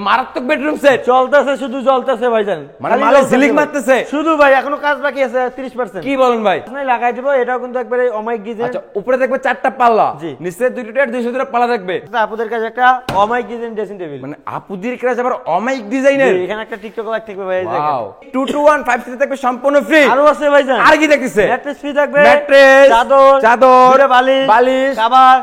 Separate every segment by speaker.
Speaker 1: মারাত্মক bedroom set
Speaker 2: চলতেছে, শুধু চলতেছে ভাইজান,
Speaker 1: মানে মালে ঝিলিক মারতেছে
Speaker 2: শুধু ভাই। এখনো কাজ বাকি আছে 30%।
Speaker 1: কি বলেন ভাই?
Speaker 2: লাগাই দিব, এটাও কিন্তু একবারে অমাইক ডিজাইন।
Speaker 1: আচ্ছা, উপরে দেখবে 4টা পাল্লা,
Speaker 2: জি,
Speaker 1: নিচে 200 পাল্লা থাকবে।
Speaker 2: আপুদের কাছে একটা অমাইক ডিজাইন ড্রেসিং টেবিল,
Speaker 1: মানে আপুদের কাছে আবার অমাইক ডিজাইনের।
Speaker 2: এখানে একটা টিকটক লাইট থাকবে ভাই,
Speaker 1: ওয়াও 2215 থাকবে সম্পূর্ণ ফ্রি।
Speaker 2: আরো আছে ভাইজান,
Speaker 1: আর কি দেখতেছে?
Speaker 2: ম্যাট্রেস ফ্রি থাকবে,
Speaker 1: ম্যাট্রেস, চাদর,
Speaker 2: বালিশ,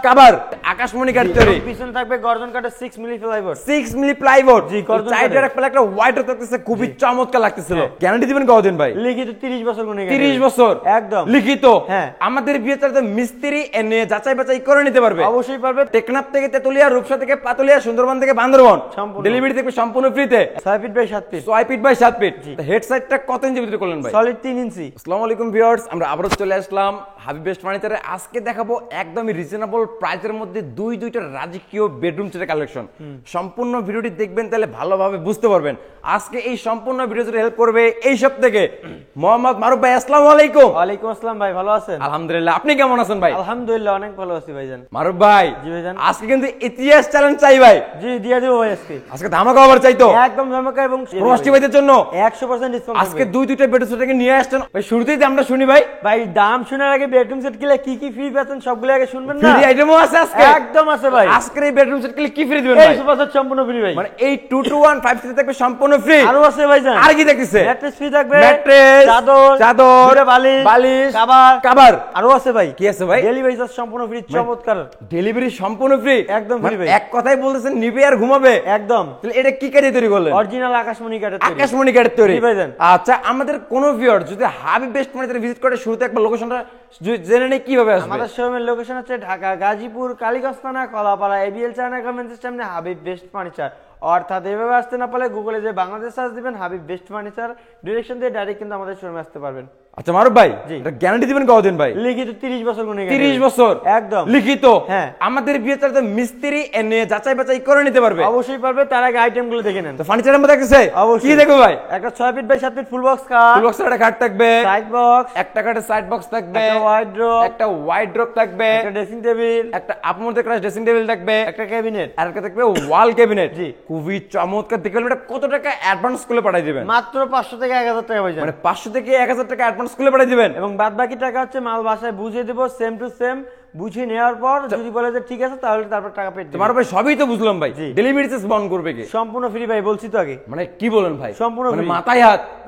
Speaker 1: কভার আকাশমণি কাঠ তৈরি।
Speaker 2: পিছনে থাকবে গর্জন কাঠের 6 মিলি প্লাইবোর্ড,
Speaker 1: 6 মিলি প্লাইবোর্ড।
Speaker 2: জি, গর্জন
Speaker 1: চাইটার একটা হোয়াইট থাকতেছে, খুবই চমৎকার লাগতেছিল। গ্যারান্টি দিবেন কতদিন ভাই?
Speaker 2: লিখিত 30 বছর গুণে।
Speaker 1: 30 বছর
Speaker 2: একদম
Speaker 1: লিখিত।
Speaker 2: হ্যাঁ,
Speaker 1: আমাদের বিয়েতে মিস্ত্রি এনে যাচাই বাছাই করে নিতে পারবে।
Speaker 2: অবশ্যই পারবে।
Speaker 1: টেকনাফ থেকে তেতুলিয়া, রূপসা থেকে পাতুলিয়া, সুন্দরবন থেকে বান্দরবন, ডেলিভারি থেকে সম্পূর্ণ ফ্রিতে।
Speaker 2: 6 feet by 7 feet,
Speaker 1: 6 feet by 7 feet. Head সাইডটা কত ইঞ্চি ভিতরে করলেন ভাই?
Speaker 2: সলিড 3 ইঞ্চি।
Speaker 1: আসসালামু আলাইকুম ভিউয়ার্স, আমরা আবারো চলে আসলাম হাবিব বেস্ট ফার্নিচারে। আজকে দেখাবো একদমই রিজনেবল প্রাইসের মধ্যে দুইটা রাজকীয় বেডরুম সেটের কালেকশন। সম্পূর্ণ ভিডিওটি দেখবেন, তাহলে ভালোভাবে বুঝতে পারবেন। আজকে এই সম্পূর্ণ ভিডিওতে হেল্প করবে এই সব থেকে মোহাম্মদ মারুফ ভাই। আসসালামু আলাইকুম।
Speaker 2: ওয়ালাইকুম আসসালাম ভাই, ভালো আছেন?
Speaker 1: আলহামদুলিল্লাহ, আপনি কেমন আছেন ভাই?
Speaker 2: আলহামদুলিল্লাহ, অনেক ভালো আছি ভাইজান।
Speaker 1: মারুফ ভাই,
Speaker 2: জি ভাইজান,
Speaker 1: আজকে কিন্তু ইতিহাস চ্যালেঞ্জ চাই ভাই।
Speaker 2: জি, দিয়ে দেব ভাই।
Speaker 1: আজকে ধামাকা অফার চাই তো,
Speaker 2: একদম ধামাকা, এবং
Speaker 1: প্রবাসী ভাইদের জন্য
Speaker 2: 100% ডিসকাউন্ট।
Speaker 1: আজকে দুইটা বেডরুম সেটকে নিয়ে আসছেন ভাই। শুরুতেই আমরা শুনি ভাই।
Speaker 2: ভাই দাম শোনার আগে বেডরুম সেট কিনলে কি কি ফ্রি পাচ্ছেন সবগুলো আগে শুনবেন না?
Speaker 1: ফ্রি আইটেমও আছে আজকে?
Speaker 2: একদম আছে ভাই।
Speaker 1: আজকে এই বেডরুম সেট কিনলে কি ফ্রি দিবেন ভাই?
Speaker 2: এই সোফা সেট সম্পূর্ণ ফ্রি ভাই।
Speaker 1: মানে এই 2215 থাকবে সম্পূর্ণ ফ্রি।
Speaker 2: আরো আছে ভাইজান।
Speaker 1: আর কি দেখতেছে?
Speaker 2: ম্যাট্রেস ফ্রি থাকবে,
Speaker 1: ম্যাট্রেস, চাদর,
Speaker 2: বালিশ,
Speaker 1: কভার
Speaker 2: আরো আছে ভাই।
Speaker 1: কি আছে ভাই?
Speaker 2: ডেলিভারি চার্জ সম্পূর্ণ ফ্রি। চমৎকার
Speaker 1: ডেলিভারি সম্পূর্ণ ফ্রি,
Speaker 2: একদম ফ্রি ভাই।
Speaker 1: এক কথাই বলতেছেন নিবে আর ঘুমাবে
Speaker 2: একদম।
Speaker 1: তাহলে এটা কি কাঠে তৈরি করলেন?
Speaker 2: অরিজিনাল আকাশমণি কাঠের তৈরি।
Speaker 1: আকাশমণি কাঠের তৈরি।
Speaker 2: জি ভাইজান।
Speaker 1: আচ্ছা, আমাদের কোন ভিউয়ার যদি হাবিব বেস্ট ফার্নিচারে ভিজিট করে, শুরুতে একবার লোকেশনটা জেনে নেই কিভাবে আসবে?
Speaker 2: আমাদের শোরুমের লোকেশন হচ্ছে ঢাকা গাজীপুর কালীগঞ্জ থানা, কলাপাড়া, এবিএল চায়না গার্মেন্টসের সামনে হাবিব বেস্ট ফার্নিচার। অর্থাৎ এভাবে আসতে না পারলে গুগলে যে বাংলাদেশ সার্চ দিবেন, হাবিব বেস্ট ফার্নিচার ডিরেকশন দিয়ে ডাইরেক্ট কিন্তু আমাদের শোরুমে আসতে পারবেন।
Speaker 1: আচ্ছা মারুফ ভাই, এটা গ্যারান্টি দিবেন কতদিন ভাই?
Speaker 2: লিখিত 30 বছর গুণে।
Speaker 1: 30 বছর
Speaker 2: একদম
Speaker 1: লিখিত।
Speaker 2: হ্যাঁ,
Speaker 1: আমাদের বিয়েতে মিস্ত্রি এনে যাচাই বাছাই করে নিতে পারবে।
Speaker 2: অবশ্যই পারবে। তার আগে আইটেমগুলো দেখে নেন।
Speaker 1: তো ফার্নিচারের মধ্যে দেখতেছে
Speaker 2: অবশ্যই।
Speaker 1: কি দেখো ভাই?
Speaker 2: একটা 6 feet by 7 feet full box খাট,
Speaker 1: ফুল বক্সের একটা খাট থাকবে,
Speaker 2: সাইড বক্স,
Speaker 1: একটা খাটে সাইড বক্স থাকবে,
Speaker 2: একটা
Speaker 1: ওয়াইড্রপ থাকবে,
Speaker 2: একটা ড্রেসিং টেবিল,
Speaker 1: একটা আপমধ্যে ক্রাশ ড্রেসিং টেবিল থাকবে,
Speaker 2: একটা ক্যাবিনেট,
Speaker 1: আর একটা থাকবে ওয়াল ক্যাবিনেট।
Speaker 2: জি,
Speaker 1: খুবই চমৎকার। দেখবেন এটা কত টাকা অ্যাডভান্স করে পাঠিয়ে দিবেন?
Speaker 2: মাত্র 500 থেকে 1000 টাকা ভাই।
Speaker 1: মানে 500 থেকে 1000 টাকা অ্যাডভান্স করে পাঠিয়ে দিবেন,
Speaker 2: এবং বাদ বাকি টাকা হচ্ছে মাল বাসায় বুঝিয়ে দেব, সেম টু সেম বুঝিয়ে নেওয়ার পর যদি বলে যে ঠিক আছে, তাহলে তারপর টাকা পেড দিবেন।
Speaker 1: তোমার ভাই সবই তো বুঝলাম ভাই, ডেলিভারি চার্জ বহন করবে কি?
Speaker 2: সম্পূর্ণ ফ্রি ভাই, বলছি তো আগে।
Speaker 1: মানে কি বলেন ভাই?
Speaker 2: সম্পূর্ণ
Speaker 1: মানে
Speaker 2: ফ্রি।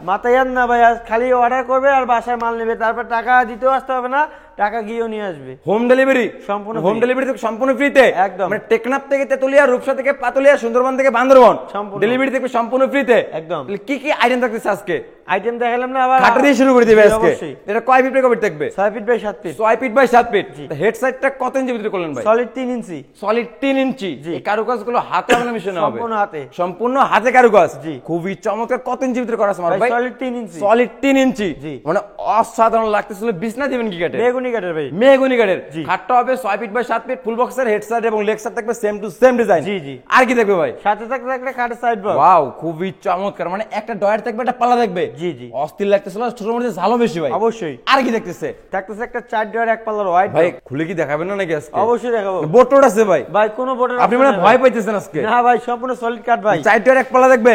Speaker 1: মাথায় হাত
Speaker 2: না ভাই, খালি অর্ডার করবে আর বাসায় মাল নেবে, তারপর টাকা দিতেও আসতে হবে না, টাকা গিয়েও নিয়ে আসবে।
Speaker 1: হোম ডেলিভারি
Speaker 2: সম্পূর্ণ
Speaker 1: হোম ডেলিভারি থেকে সম্পূর্ণ ফ্রিতে।
Speaker 2: একদম।
Speaker 1: মানে টেকনাফ থেকে তেতুলিয়া, রূপসা থেকে পাতুলিয়া, সুন্দরবন থেকে বান্দরবন, ডেলিভারি থেকে সম্পূর্ণ ফ্রিতে।
Speaker 2: একদম।
Speaker 1: কি কি আইটেম থাকতেছে আজকে?
Speaker 2: আইটেম দেখালাম না, আবার
Speaker 1: খাটা দিয়ে শুরু করে দিবে আজকে। এটা কয় ফিট বাই কয় ফিট থাকবে?
Speaker 2: 6 feet by 7 feet.
Speaker 1: 6 feet by 7 feet. Head সাইডটা কত ইঞ্চি ভিতরে করলেন ভাই?
Speaker 2: সলিড 3 ইঞ্চি।
Speaker 1: সলিড 3 ইঞ্চি। এই কারুকাজগুলো হাতে লাগানো মেশিনে হবে?
Speaker 2: সম্পূর্ণ হাতে।
Speaker 1: সম্পূর্ণ হাতে কারুকাজ।
Speaker 2: জি,
Speaker 1: খুবই চমৎকার। কত ইঞ্চি ভিতরে করা আছে আমার ভাই?
Speaker 2: সলিড 3 ইঞ্চি।
Speaker 1: সলিড 3 ইঞ্চি।
Speaker 2: জি,
Speaker 1: মানে অসাধারণ লাগতেছিল। বিছনা দিবেন কি কাঠের?
Speaker 2: মেহগনি কাঠের ভাই।
Speaker 1: মেহগনি কাঠের। খাটটা হবে 6 ফিট বাই 7 ফিট, ফুল বক্সের হেড সাইড এবং লেগ সাইড থাকবে সেম টু সেম ডিজাইন।
Speaker 2: জি জি।
Speaker 1: আর কি থাকবে ভাই?
Speaker 2: সাথে থাকবে একটা খাটের সাইড বক্স।
Speaker 1: ওয়াও, খুবই চমৎকার। মানে একটা ডয়ার থাকবে, একটা পাল্লা থাকবে।
Speaker 2: জি জি।
Speaker 1: অস্থির লাগতেছিল। ছোটর মধ্যে ঝালও বেশি ভাই।
Speaker 2: অবশ্যই।
Speaker 1: আর কি দেখতেছে?
Speaker 2: থাকতেছে একটা 4 ডয়ার 1 পাল্লার হোয়াইট।
Speaker 1: ভাই খুলে কি দেখাবেন না নাকি আজকে?
Speaker 2: অবশ্যই দেখাবো।
Speaker 1: বোর্ড আছে ভাই?
Speaker 2: ভাই কোনো বোর্ডের
Speaker 1: আপনি মানে ভয় পাইতেছেন আজকে?
Speaker 2: না ভাই, সম্পূর্ণ সলিড কাঠ ভাই।
Speaker 1: 4 ডয়ার 1 পাল্লা থাকবে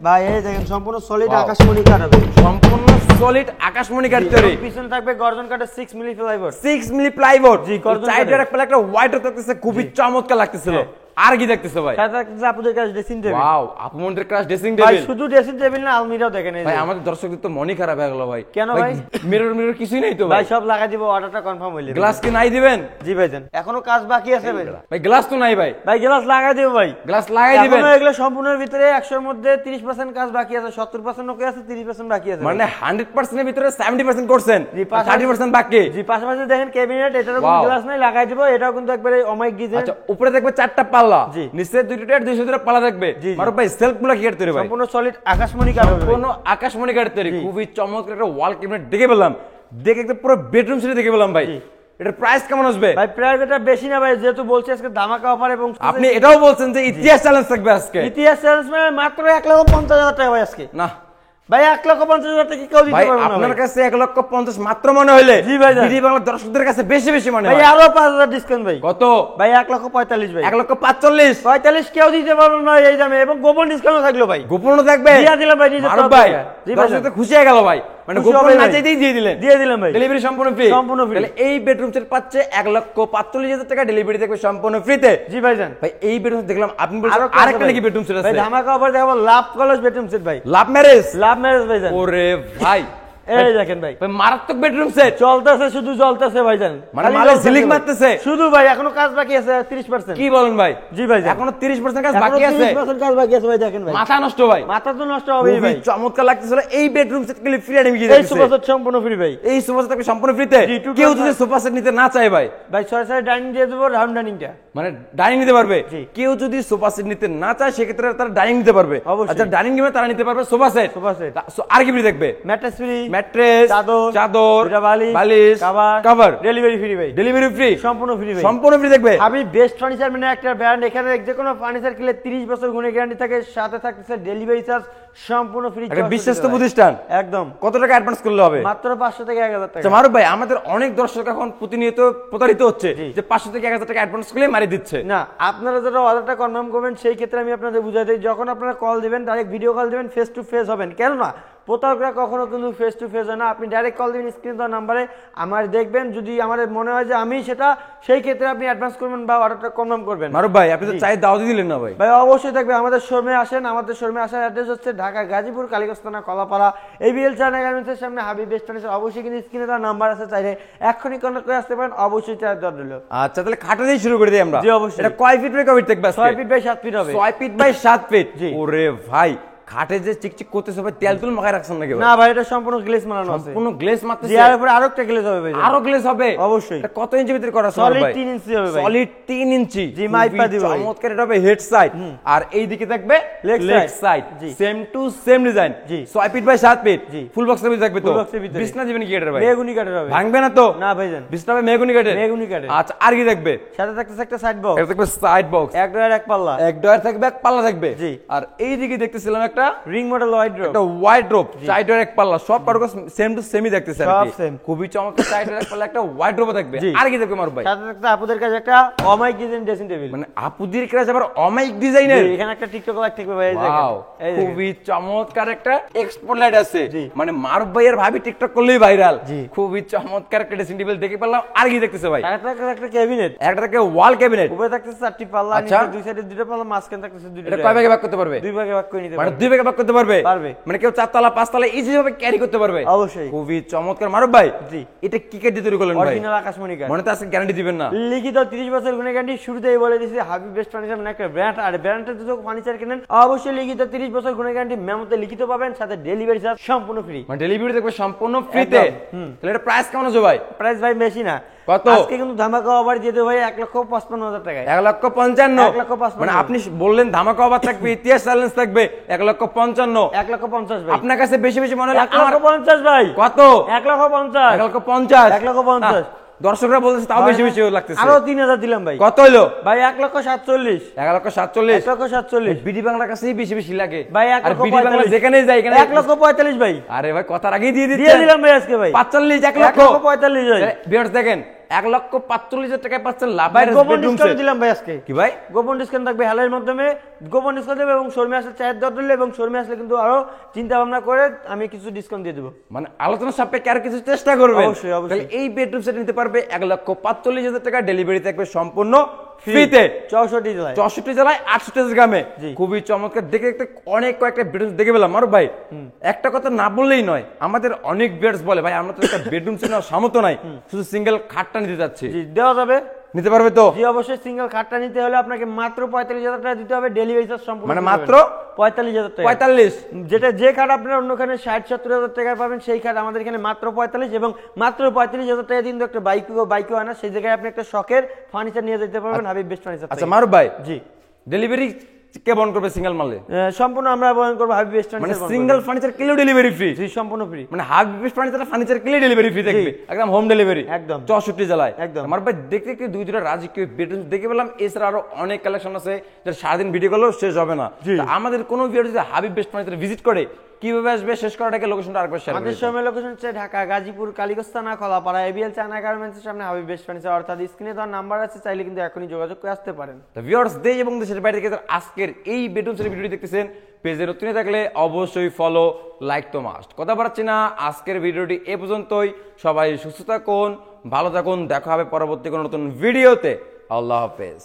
Speaker 2: ভাই। এই দেখেন সম্পূর্ণ সলিড আকাশমণি কাঠ হবে।
Speaker 1: সম্পূর্ণ সলিড আকাশমণি কাঠ তৈরি।
Speaker 2: পিছনে থাকবে গর্জন কাঠের 6 মিলি প্লাইবোর্ড,
Speaker 1: 6 মিলি প্লাইবোর্ড।
Speaker 2: জি, গর্জন
Speaker 1: 4 ডয়ার 1 পাল্লা একটা হোয়াইট থাকতেছে, খুবই চমৎকার লাগতেছিল। আর কি দেখতেছো ভাই?
Speaker 2: সাথে থাকতেছে আপনাদের কাছে ড্রেসিং টেবিল।
Speaker 1: ওয়াও, আপমন্ডের ক্রাশ ড্রেসিং
Speaker 2: ভাই
Speaker 1: টেবিল।
Speaker 2: শুধু ড্রেসিং টেবিল না, আলমিরাও দেখেন। এই
Speaker 1: ভাই আমাদের দর্শকদের তো মনই খারাপ হয়ে গেল ভাই।
Speaker 2: কেন ভাই?
Speaker 1: মিরর কিছুই নাই তো
Speaker 2: ভাই। সব লাগাই দিব, অর্ডারটা কনফার্ম হইলে।
Speaker 1: গ্লাস কি নাই দিবেন?
Speaker 2: জি ভাইজান, এখনো কাজ বাকি আছে ভাই।
Speaker 1: ভাই গ্লাস তো নাই ভাই।
Speaker 2: ভাই গ্লাস লাগাই দিব ভাই।
Speaker 1: গ্লাস লাগাই দিবেন?
Speaker 2: এখনো এগুলো সম্পূর্ণের ভিতরে 100 এর মধ্যে 30% কাজ বাকি আছে, 70% ওকে আছে, 30% বাকি আছে।
Speaker 1: মানে 100% এর ভিতরে 70% করছেন,
Speaker 2: জি,
Speaker 1: 30% বাকি।
Speaker 2: জি, পাশাপাশি দেখেন ক্যাবিনেট, এটারও কোনো গ্লাস নাই, লাগাই দিব। এটাও কিন্তু একবারে অমাইক ডিজাইন।
Speaker 1: আচ্ছা, উপরে দেখবে 4টা পাল্লা,
Speaker 2: জি,
Speaker 1: নিচে 200 পাল্লা থাকবে। মারুফ ভাই সেলফগুলো কি কাঠ তৈরি ভাই?
Speaker 2: সম্পূর্ণ সলিড আকাশমণি কাঠ হবে।
Speaker 1: সম্পূর্ণ আকাশমণি কাঠ তৈরি। খুবই চমৎকার একটা ওয়াল ক্যাবিনেট দেখে পেলাম। দেখে একদম পুরো বেডরুম সেট দেখে পেলাম ভাই। এটার প্রাইস কেমন আসবে
Speaker 2: ভাই? প্রাইস এটা বেশি না ভাই, যেহেতু বলছি আজকে ধামাকা অফার। এবং
Speaker 1: আপনি এটাও বলছেন যে ইতিহাস চ্যালেঞ্জ থাকবে আজকে।
Speaker 2: ইতিহাস চ্যালেঞ্জ মানে মাত্র 1,50,000 টাকা ভাই আজকে।
Speaker 1: না
Speaker 2: ভাই 1,50,000 টাকা কেউ দিতে
Speaker 1: ভাই
Speaker 2: পারবে না
Speaker 1: আপনার
Speaker 2: ভাই।
Speaker 1: কাছে 1,50,000 মাত্র মনে হইলে
Speaker 2: জি ভাইজান।
Speaker 1: বিডি বাংলা দর্শকদের কাছে বেশি বেশি মনে
Speaker 2: ভাই
Speaker 1: হয়।
Speaker 2: আরো 5,000 ডিসকাউন্ট ভাই।
Speaker 1: কত?
Speaker 2: ভাই 1,45,000 ভাই।
Speaker 1: 1,45,000
Speaker 2: 45 কেউ দিতে পারবে না এই দামে, এবং গোপন ডিসকাউন্ট থাকলো ভাই।
Speaker 1: গোপনও থাকবে।
Speaker 2: দিয়া দিলাম ভাই নিজের
Speaker 1: মারুফ
Speaker 2: তরফ
Speaker 1: ভাই
Speaker 2: থেকে। জি ভাই,
Speaker 1: দর্শক তো খুশি হয়ে গেল ভাই, মানে
Speaker 2: খুশি
Speaker 1: গোপন
Speaker 2: হবে
Speaker 1: না
Speaker 2: ভাই।
Speaker 1: চাইতেই দিয়ে দিলেন।
Speaker 2: দিয়ে দিলাম ভাই।
Speaker 1: ডেলিভারি সম্পূর্ণ ফ্রি।
Speaker 2: সম্পূর্ণ free।
Speaker 1: তাহলে এই বেডরুম সেট পাচ্ছে 1,45,000 টাকা, ডেলিভারি থাকবে সম্পূর্ণ ফ্রিতে।
Speaker 2: জি ভাইজান।
Speaker 1: ভাই এই বেডরুম দেখলাম আপনি বলছেন
Speaker 2: আরো
Speaker 1: আরেকটা নাকি বেডরুম সেট
Speaker 2: ভাই
Speaker 1: আছে?
Speaker 2: ধামাকা অফার দেখাবো, লাভ কলস বেডরুম সেট ভাই।
Speaker 1: Love marriage.
Speaker 2: লাভ ম্যারেজ ভাইজান।
Speaker 1: ওরে ভাই
Speaker 2: এই দেখেন ভাই,
Speaker 1: ভাই মারাত্মক বেডরুম সেট।
Speaker 2: চলতেছে, শুধু চলতেছে ভাইজান।
Speaker 1: মানে
Speaker 2: খালি
Speaker 1: মালে
Speaker 2: চলতেছে
Speaker 1: ঝিলিক
Speaker 2: ভাই।
Speaker 1: মারতেছে।
Speaker 2: শুধু ভাই এখনো কাজ বাকি আছে 30%।
Speaker 1: কি বলেন ভাই?
Speaker 2: জি ভাইজান।
Speaker 1: এখনো 30% কাজ
Speaker 2: এখনো
Speaker 1: বাকি আছে।
Speaker 2: 30% কাজ বাকি আছে ভাই, দেখেন ভাই।
Speaker 1: মাথা নষ্ট ভাই।
Speaker 2: মাথা তো নষ্ট হবে
Speaker 1: খুবই
Speaker 2: ভাই।
Speaker 1: চমৎকার লাগতেছিল। এই বেডরুম সেট গুলি ফ্রি আমি
Speaker 2: এই
Speaker 1: দিয়েছি।
Speaker 2: সোফা সেট সম্পূর্ণ ফ্রি ভাই।
Speaker 1: এই সোফা সেট সম্পূর্ণ ফ্রিতে।
Speaker 2: জি, two
Speaker 1: কেউ
Speaker 2: door
Speaker 1: যদি সোফা সেট নিতে না চায় ভাই,
Speaker 2: ভাই 6 ডাইনিং দিয়ে দেবো, রাউন্ড ডাইনিংটা।
Speaker 1: মানে ডাইনিং নিতে পারবে।
Speaker 2: জি।
Speaker 1: কেউ যদি সোফা সেট নিতে না চায় সেক্ষেত্রে তারা ডাইনিং নিতে পারবে।
Speaker 2: অবশ্যই।
Speaker 1: আচ্ছা ডাইনিং নিবে তারা নিতে পারবে সোফা সেট।
Speaker 2: Sofa set.
Speaker 1: আর কি ফ্রি দেখবে?
Speaker 2: ম্যাট্রেস ফ্রি,
Speaker 1: ম্যাট্রেস, চাদর,
Speaker 2: দুটা বালিশ,
Speaker 1: বালিশ,
Speaker 2: কভার,
Speaker 1: কভার,
Speaker 2: ডেলিভারি ফ্রি ভাই।
Speaker 1: Delivery free.
Speaker 2: সম্পূর্ণ ফ্রি ভাই।
Speaker 1: সম্পূর্ণ ফ্রি দেখবে।
Speaker 2: হাবিব বেস্ট ফার্নিচার মানে একটা ব্র্যান্ড, এখানে যে কোনো ফার্নিচার কিনলে 30 বছর গুণে গ্যারান্টি থাকে, সাথে থাকতেছে ডেলিভারি চার্জ সম্পূর্ণ ফ্রি।
Speaker 1: একটা বিশ্বস্ত প্রতিষ্ঠান।
Speaker 2: একদম।
Speaker 1: কত টাকা অ্যাডভান্স করলে হবে?
Speaker 2: মাত্র 500 থেকে 1000 টাকা।
Speaker 1: আচ্ছা মারুফ ভাই, আমাদের অনেক দর্শক এখন প্রতিনিয়ত প্রতারিত হচ্ছে যে 500 থেকে 1000 টাকা অ্যাডভান্স করলে মারি দিচ্ছে।
Speaker 2: না, আপনারা যারা অর্ডারটা কনফার্ম করবেন সেই ক্ষেত্রে আমি আপনাদের বুঝাই দিই, যখন আপনারা কল দিবেন ডাইরেক্ট ভিডিও কল দিবেন, ফেস টু ফেস হবেন। কেননা প্রতারকরা কখনো কিন্তু ফেস টু ফেস হয় না। আপনি ডাইরেক্ট কল দিবেন স্ক্রিন দেওয়া নাম্বারে, আমার দেখবেন, যদি আমার মনে হয় যে আমি সেটা, সেই ক্ষেত্রে আপনি অ্যাডভান্স করবেন বা অর্ডারটা কনফার্ম করবেন।
Speaker 1: মারুফ ভাই আপনি তো চাই দাওয়াত দিলেন না ভাই।
Speaker 2: ভাই অবশ্যই থাকবে, আমাদের শোরুমে আসেন। আমাদের শোরুমে আসার অ্যাড্রেস হচ্ছে ঢাকা গাজীপুর কালীগঞ্জ থানা কলাপাড়া এবিএল চায়না গার্মেন্টসের সামনে হাবিব বেস্ট ফার্নিচার। অবশ্যই কিন্তু স্ক্রিনে দেওয়া নাম্বার আছে, চাইলে এক্ষুনি কন্ট্যাক্ট করে আসতে পারেন। অবশ্যই চার্জ দেওয়া রইল।
Speaker 1: আচ্ছা তাহলে খাটা দিয়ে শুরু করে দিই আমরা।
Speaker 2: জি, অবশ্যই।
Speaker 1: এটা কয় ফিট বাই কয় ফিট থাকবে আজকে?
Speaker 2: 6 ফিট বাই 7 ফিট হবে।
Speaker 1: 6 ফিট বাই 7 ফিট।
Speaker 2: জি।
Speaker 1: ওরে ভাই খাটে যে চিকচিক করতেছে ভাই, তেল তুল মাখায় রাখছেন নাকি ভাই?
Speaker 2: না ভাই, এটা সম্পূর্ণ গ্লেজ মারানো আছে।
Speaker 1: কোনো গ্লেজ মারতেছে?
Speaker 2: জি, আর উপরে আরো একটা গ্লেজ হবে ভাই।
Speaker 1: আরো গ্লেজ হবে?
Speaker 2: অবশ্যই।
Speaker 1: এটা কত ইঞ্চি ভিতরে করা আছে
Speaker 2: Solid
Speaker 1: ভাই?
Speaker 2: 3 ইঞ্চি হবে ভাই।
Speaker 1: সলিড 3 ইঞ্চি।
Speaker 2: জি, মাইপা দিব ভাই।
Speaker 1: চমৎকার। এটা হবে হেড সাইড, আর এই দিকে থাকবে
Speaker 2: Leg
Speaker 1: লেগ
Speaker 2: side।
Speaker 1: সাইড।
Speaker 2: জি।
Speaker 1: Same to same design.
Speaker 2: জি।
Speaker 1: 6 ফিট বাই 7 ফিট।
Speaker 2: জি।
Speaker 1: ফুল বক্সের ভিতরে থাকবে তো?
Speaker 2: Full box এর ভিতরে।
Speaker 1: বিছনা দিবেন কি এটার ভাই?
Speaker 2: মেগুনি কাঠের হবে।
Speaker 1: ভাঙবে না তো?
Speaker 2: না ভাইজান।
Speaker 1: বিছনা হবে মেগুনি কাঠের?
Speaker 2: মেহগনি কাঠের।
Speaker 1: আচ্ছা আর কি থাকবে?
Speaker 2: সাথে থাকতেছে একটা সাইড বক্স,
Speaker 1: এটা থাকবে সাইড বক্স,
Speaker 2: এক ডয়ার এক পাল্লা,
Speaker 1: এক ডয়ার থাকবে, এক পাল্লা থাকবে।
Speaker 2: জি।
Speaker 1: আর এই দিকে দেখতেছিলাম একটা
Speaker 2: রিং মডেল ওয়াইড ড্রপ।
Speaker 1: একটা ওয়াইড্রোপ, চার ডয়ার এক পাল্লা, সব কারো সেম টু সেমই দেখতেছে আর
Speaker 2: সব
Speaker 1: কি।
Speaker 2: same।
Speaker 1: খুবই চমৎকার। চার ডয়ার এক পাল্লা একটা ওয়াইড্রোপ থাকবে।
Speaker 2: জি।
Speaker 1: আর কি থাকবে মারুফ ভাই?
Speaker 2: সাথে থাকতে আপুদের কাছে একটা অমাইক ডিজাইন ড্রেসিং টেবিল।
Speaker 1: মানে আপুদের কাছে আবার অমাইক ডিজাইনের?
Speaker 2: এখানে একটা টিকটক লাইট থাকবে ভাই, এই দেখেন।
Speaker 1: ওয়াও,
Speaker 2: এই দেখেন।
Speaker 1: খুবই চমৎকার একটা এক্সপোর্ট লাইট আছে।
Speaker 2: জি।
Speaker 1: মানে মারুফ ভাইয়ের ভাবি টিকটক করলেই ভাইরাল।
Speaker 2: জি।
Speaker 1: খুবই চমৎকার একটা ড্রেসিং টেবিল দেখে পেলাম। আর কি দেখতেছে ভাই?
Speaker 2: সাথে থাকতেছে একটা ক্যাবিনেট,
Speaker 1: একটা থাকে ওয়াল ক্যাবিনেট।
Speaker 2: উপরে থাকতেছে 4টি পাল্লা,
Speaker 1: আচ্ছা।
Speaker 2: নিচে দুই সাইডে দুটো পাল্লা, মাঝখানে থাকতেছে দুটো
Speaker 1: এটা
Speaker 2: ডয়ার।
Speaker 1: কয় ভাগে ভাগ করতে পারবে?
Speaker 2: দুই ভাগে ভাগ করে নিতে
Speaker 1: মানে
Speaker 2: পারবে।
Speaker 1: 2 ভাগে ভাগ করতে পারবে?
Speaker 2: পারবে।
Speaker 1: মানে কেউ 4 তলা 5 তলা ইজি ভাবে ক্যারি করতে পারবে?
Speaker 2: অবশ্যই।
Speaker 1: খুবই চমৎকার। মারুফ ভাই
Speaker 2: জি।
Speaker 1: এটা কি কাঠ দিয়ে তৈরি করলেন ভাই?
Speaker 2: অরিজিনাল আকাশমণি কাঠ।
Speaker 1: মনে তো আজকে গ্যারান্টি দিবেন না?
Speaker 2: লিখিত 30 বছর গুণে গ্যারান্টি। শুরুতেই বলে দিয়েছি হাবিব বেস্ট ফার্নিচার মানে একটা ব্র্যান্ড, আর ব্র্যান্ডের যদি ফার্নিচার কেনেন অবশ্যই লিখিত 30 বছর গুণে গ্যারান্টি, মেমোতে লিখিত পাবেন, সাথে ডেলিভারি চার্জ সম্পূর্ণ ফ্রি।
Speaker 1: মানে ডেলিভারি দেখবে সম্পূর্ণ ফ্রিতে।
Speaker 2: একদম।
Speaker 1: তাহলে এটা প্রাইস কেমন আছে ভাই?
Speaker 2: প্রাইস ভাই বেশি না।
Speaker 1: কত?
Speaker 2: আজকে কিন্তু ধামাকা অফার দিয়ে দেব ভাই 1,55,000 টাকায়।
Speaker 1: 1,55,000।
Speaker 2: 1,55,000
Speaker 1: মানে আপনি বললেন ধামাকা অফার থাকবে, ইতিহাস চ্যালেঞ্জ থাকবে, 1,55,000।
Speaker 2: 1,50,000 ভাই।
Speaker 1: আপনার কাছে বেশি বেশি মনে হলো আমার
Speaker 2: 1,50,000 ভাই।
Speaker 1: কত?
Speaker 2: 1,50,000।
Speaker 1: 1,50,000।
Speaker 2: 1,50,000
Speaker 1: দর্শকরা বলতেছে তাও বেশি বেশি লাগতেছে।
Speaker 2: আরো 3,000 দিলাম ভাই।
Speaker 1: কত হলো
Speaker 2: ভাই 1,47,000।
Speaker 1: 1,47,000।
Speaker 2: 1,47,000
Speaker 1: বিডি বাংলার কাছেই বেশি বেশি লাগে
Speaker 2: ভাই।
Speaker 1: আর বিডি বাংলা যেখানেই যায় এখানে
Speaker 2: 1,45,000 ভাই।
Speaker 1: আরে ভাই কথার আগেই দিয়ে
Speaker 2: দিয়ে
Speaker 1: দিচ্ছেন।
Speaker 2: দিলাম ভাই আজকে ভাই।
Speaker 1: 45,
Speaker 2: 1,45,000 ভাই।
Speaker 1: ভিউয়ার্স দেখেন 1,45,000 টাকায় পাচ্ছেন লাভ
Speaker 2: ভাই
Speaker 1: বাইরের
Speaker 2: গোপন
Speaker 1: বেডরুম
Speaker 2: ডিসকাউন্ট
Speaker 1: সেট।
Speaker 2: দিলাম ভাই আজকে।
Speaker 1: কি ভাই?
Speaker 2: গোপন ডিসকাউন্ট থাকবে হালের মাধ্যমে, গোপন ডিসকাউন্ট দেবে, এবং শোরুমে আসলে চায়ের দর দিলে, এবং শোরুমে আসলে কিন্তু আরো চিন্তা ভাবনা করে আমি কিছু ডিসকাউন্ট দিয়ে দেবো।
Speaker 1: মানে আলোচনা সাপেক্ষে আর কিছু চেষ্টা করবেন।
Speaker 2: অবশ্যই, অবশ্যই।
Speaker 1: তাহলে এই বেডরুম সেট নিতে পারবে 1,45,000 টাকা, ডেলিভারি থাকবে সম্পূর্ণ ফ্রিতে।
Speaker 2: 64 জেলায়।
Speaker 1: 64 জেলায় 68 গ্রামে।
Speaker 2: জি।
Speaker 1: খুবই চমৎকার। দেখে দেখতে অনেক কয়েকটা বেডরুম দেখে পেলাম। মারুফ ভাই একটা কথা না বললেই নয়, আমাদের অনেক ভিউয়ার্স বলে ভাই আমরা তো একটা বেডরুম সেট নেওয়ার সামর্থ্য নাই, শুধু সিঙ্গেল খাটটা নিতে যাচ্ছি।
Speaker 2: জি, দেওয়া যাবে।
Speaker 1: নিতে পারবে তো?
Speaker 2: জি অবশ্যই। সিঙ্গেল খাটটা নিতে হলে আপনাকে মাত্র 45,000 টাকা দিতে হবে, ডেলিভারি চার্জ সম্পূর্ণ
Speaker 1: মানে
Speaker 2: দিতে
Speaker 1: মাত্র
Speaker 2: হবে। 45,000 টাকা।
Speaker 1: 45।
Speaker 2: যেটা যে খাট আপনার অন্যখানে 60-70,000 টাকায় পাবেন, সেই খাট আমাদের এখানে মাত্র 45, এবং মাত্র 35,000 টাকা কিন্তু একটা বাইকও আনা, সেই জায়গায় আপনি একটা শখের ফার্নিচার নিয়ে যেতে পারবেন হাবিব বেস্ট ফার্নিচার।
Speaker 1: আচ্ছা মারুফ ভাই
Speaker 2: জি,
Speaker 1: ডেলিভারি কে বহন করবে সিঙ্গেল মালে?
Speaker 2: সম্পূর্ণ আমরা বহন করবো হাবিব বেস্ট
Speaker 1: মানে
Speaker 2: furniture.
Speaker 1: Single furniture kilo delivery free?
Speaker 2: জি, সম্পূর্ণ ফ্রি।
Speaker 1: মানে Habib furniture kilo delivery free থাকবে, একদম হোম ডেলিভারি।
Speaker 2: একদম।
Speaker 1: 64 জেলায়।
Speaker 2: একদম।
Speaker 1: আমার ভাই দেখতে দেখতে দুই দুটো রাজকীয় বেডরুম দেখে পেলাম। এছাড়া আরো অনেক কালেকশন আছে যেটা সারাদিন ভিডিও করলেও শেষ হবে না। তা আমাদের কোনো ভিডিও যদি হাবিব বেস্ট ফার্নিচার ভিজিট করে কিভাবে আসবে শেষ করার আগে লোকেশনটা আরেকবার শেয়ার
Speaker 2: আমাদের
Speaker 1: করে
Speaker 2: শোরুমের লোকেশন হচ্ছে ঢাকা গাজীপুর কালীগঞ্জ থানা কলাপাড়া এবিএল চায়না গার্মেন্টসের সামনে হাবিব বেস্ট ফার্নিচার, অর্থাৎ স্ক্রিনে তো নাম্বার আছে, চাইলে কিন্তু এখনই যোগাযোগ করে আসতে পারেন।
Speaker 1: তো ভিউয়ার্স, দেশ এবং দেশের বাইরে থেকে যারা আজকের এই বেডরুম সেটের ভিডিওটি দেখতেছেন, পেজে নতুন থাকলে অবশ্যই ফলো, লাইক তো মাস্ট। কথা বাড়াচ্ছি না, আজকের ভিডিওটি এ পর্যন্তই। সবাই সুস্থ থাকুন, ভালো থাকুন, দেখা হবে পরবর্তী কোনো নতুন ভিডিওতে। আল্লাহ হাফেজ।